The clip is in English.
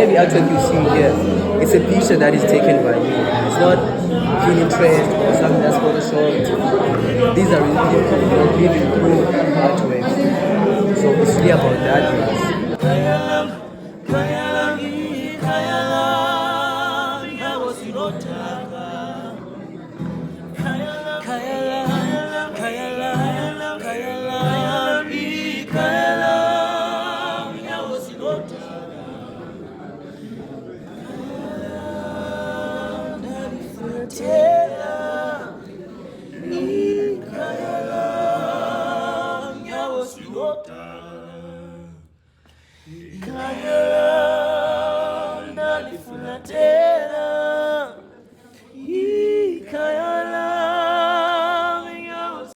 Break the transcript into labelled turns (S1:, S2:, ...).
S1: every artwork you see here, it's a picture that is taken by me. It's not Pinterest or something that's photoshopped. These are really people living through artworks. So it's really about that.
S2: Yeah.